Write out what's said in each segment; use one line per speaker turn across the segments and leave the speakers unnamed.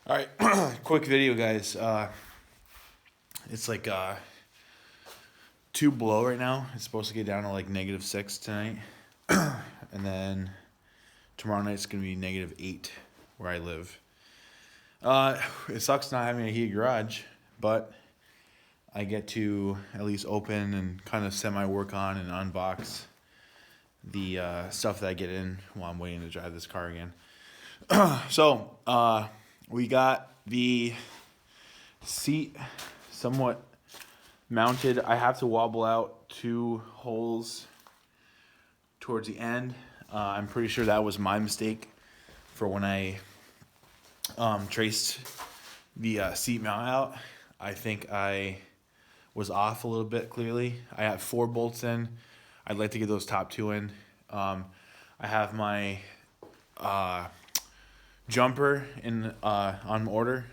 All right, quick video, guys. It's like 2 below right now. It's supposed to get down to like -6 tonight, and then tomorrow night it's gonna be -8 where I live. It sucks not having a heated garage, but I get to at least open and kind of semi-work on and unbox the stuff that I get in while I'm waiting to drive this car again. So, we got the seat somewhat mounted. I have to wobble out 2 holes towards the end. I'm pretty sure that was my mistake for when I traced the seat mount out. I think I was off a little bit, clearly. I have 4 bolts in. I'd like to get those top 2 in. I have my jumper in on order.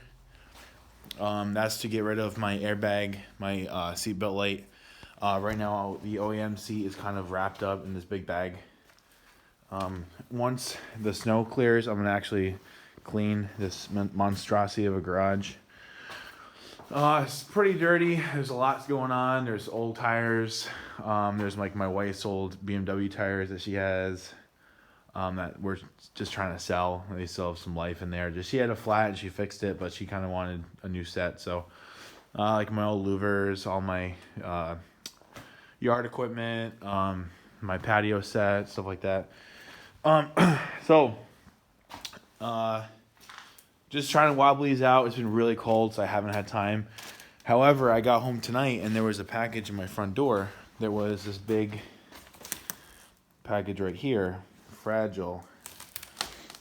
That's to get rid of my airbag, my seatbelt light. Right now, the OEM seat is kind of wrapped up in this big bag. Once the snow clears, I'm gonna actually clean this monstrosity of a garage. It's pretty dirty. There's a lot going on. There's old tires. There's like my wife's old BMW tires that she has. That we're just trying to sell. They still have some life in there. She had a flat and she fixed it, but she kind of wanted a new set. So, like my old louvers, all my yard equipment, my patio set, stuff like that. Just trying to wobble these out. It's been really cold, so I haven't had time. However, I got home tonight and there was a package in my front door. There was this big package right here. Fragile.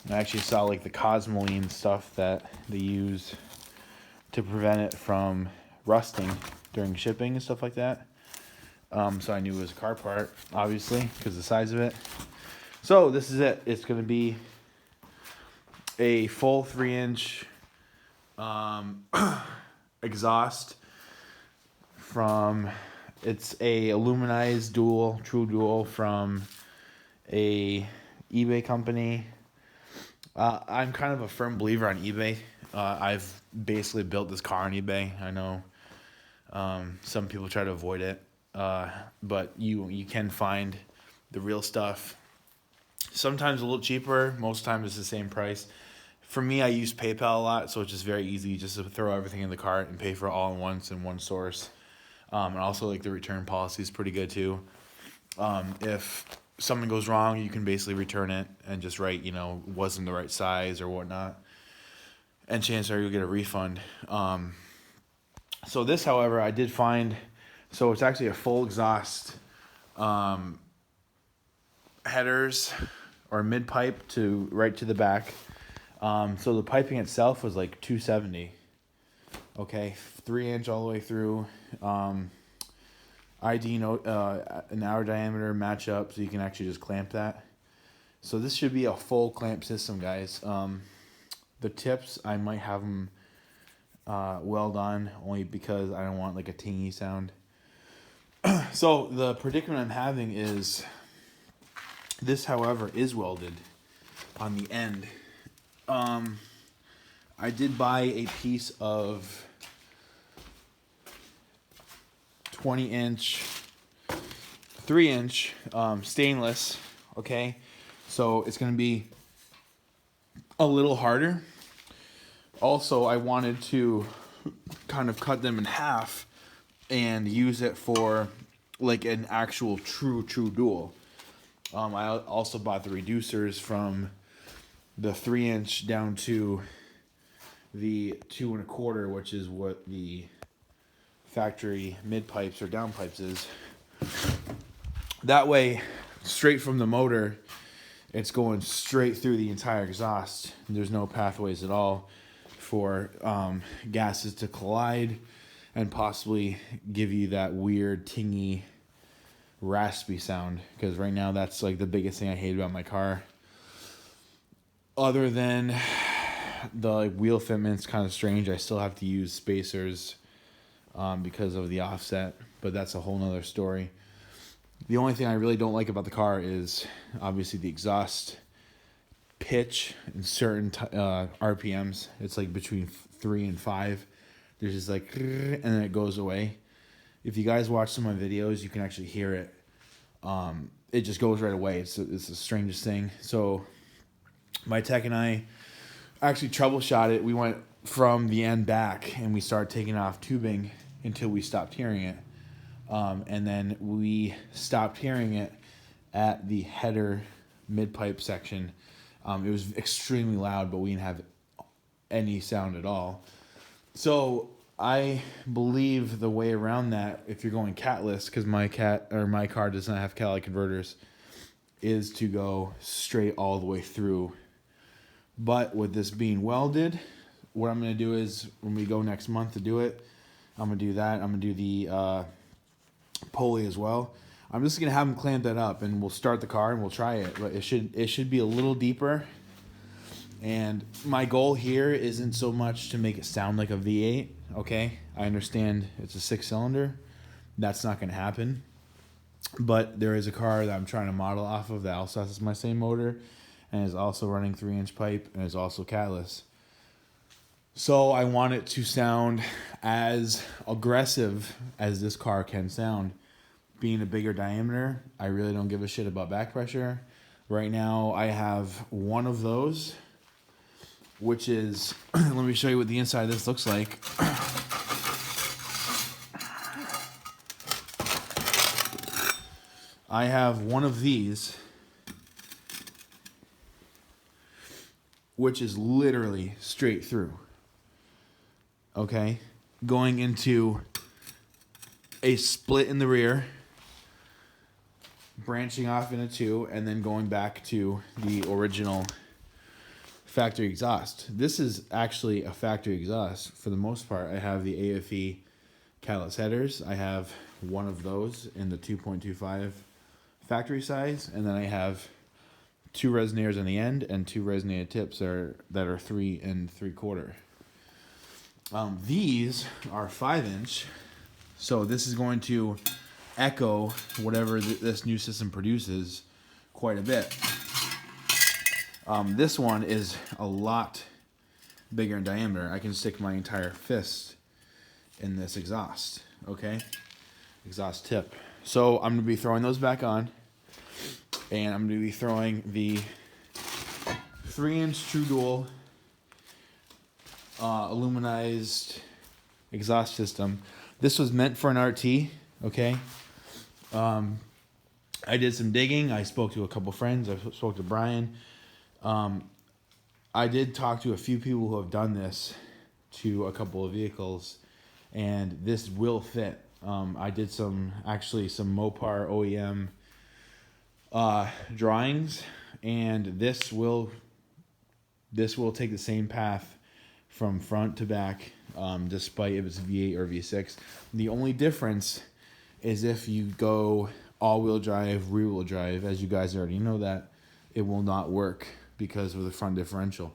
I actually saw like the Cosmoline stuff that they use to prevent it from rusting during shipping and stuff like that. So I knew it was a car part, obviously, because of the size of it. So this is it. It's going to be a full 3-inch exhaust from, it's a aluminized true dual from a eBay company. I'm kind of a firm believer on eBay. I've basically built this car on eBay. I know some people try to avoid it, but you can find the real stuff. Sometimes a little cheaper. Most times it's the same price. For me, I use PayPal a lot, so it's just very easy just to throw everything in the cart and pay for it all at once in one source. And also, like, the return policy is pretty good too. If something goes wrong, you can basically return it and just write, wasn't the right size or whatnot, and chances are you'll get a refund. So this, however, I did find, so it's actually a full exhaust headers or mid pipe right to the back. So the piping itself was like $270. Okay, 3-inch all the way through. ID an hour diameter match up, so you can actually just clamp that. So this should be a full clamp system, guys. The tips, I might have them weld on, only because I don't want like a tingy sound. So the predicament I'm having is this, however, is welded on the end. I did buy a piece of 20-inch, 3-inch stainless, okay? So it's going to be a little harder. Also, I wanted to kind of cut them in half and use it for like an actual true dual. I also bought the reducers from the 3-inch down to the 2 1/4, which is what the factory mid pipes or down pipes is. That way, straight from the motor, it's going straight through the entire exhaust. There's no pathways at all for gases to collide and possibly give you that weird tingy raspy sound, because right now that's like the biggest thing I hate about my car. Other than the wheel fitment's kind of strange. I still have to use spacers because of the offset, but that's a whole nother story. The only thing I really don't like about the car is obviously the exhaust pitch and certain RPMs. It's like between 3 and 5. There's just like, and then it goes away. If you guys watch some of my videos, you can actually hear it. It just goes right away. It's the strangest thing. So my tech and I actually troubleshot it. We went from the end back and we started taking off tubing until we stopped hearing it. And then we stopped hearing it at the header mid-pipe section. It was extremely loud, but we didn't have any sound at all. So I believe the way around that, if you're going catless, because my car does not have catalytic converters, is to go straight all the way through. But with this being welded, what I'm going to do is when we go next month to do it, I'm going to do that. I'm going to do the pulley as well. I'm just going to have them clamp that up, and we'll start the car and we'll try it. But it should be a little deeper. And my goal here isn't so much to make it sound like a V8, okay? I understand it's a 6-cylinder. That's not going to happen. But there is a car that I'm trying to model off of that also has my same motor and is also running 3-inch pipe and is also catless. So I want it to sound as aggressive as this car can sound. Being a bigger diameter, I really don't give a shit about back pressure. Right now I have one of those, which is, let me show you what the inside of this looks like. I have one of these, which is literally straight through. Okay? Going into a split in the rear, branching off into 2, and then going back to the original factory exhaust. This is actually a factory exhaust for the most part. I have the AFE catless headers. I have one of those in the 2.25 factory size, and then I have 2 resonators on the end and 2 resonated tips that are 3 3/4. These are 5-inch, so this is going to echo whatever this new system produces quite a bit. This one is a lot bigger in diameter. I can stick my entire fist in this exhaust, okay? Exhaust tip. So I'm going to be throwing those back on, and I'm going to be throwing the 3-inch True Dual aluminized exhaust system. This was meant for an RT, okay? I did some digging. I spoke to a couple friends. I spoke to Brian. I did talk to a few people who have done this to a couple of vehicles, and this will fit. I did some Mopar OEM drawings, and this will take the same path from front to back, despite if it's V8 or V6. The only difference is if you go all-wheel drive, rear-wheel drive, as you guys already know that, it will not work because of the front differential.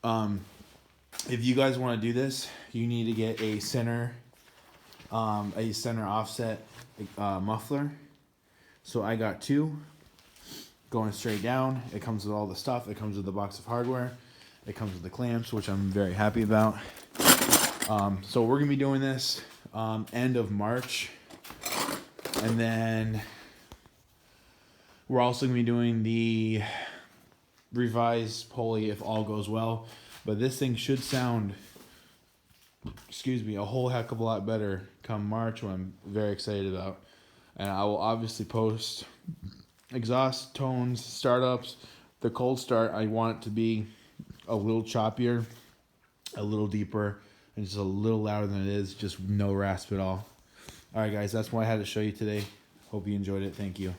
If you guys want to do this, you need to get a center offset muffler. So I got 2 going straight down. It comes with all the stuff. It comes with the box of hardware. It comes with the clamps, which I'm very happy about. So we're gonna be doing this end of March, and then we're also gonna be doing the revised pulley if all goes well. But this thing should sound, a whole heck of a lot better come March, what I'm very excited about. And I will obviously post exhaust tones, startups. The cold start, I want it to be a little choppier, a little deeper, and just a little louder than it is, just no rasp at all. All right, guys, that's what I had to show you today. Hope you enjoyed it. Thank you.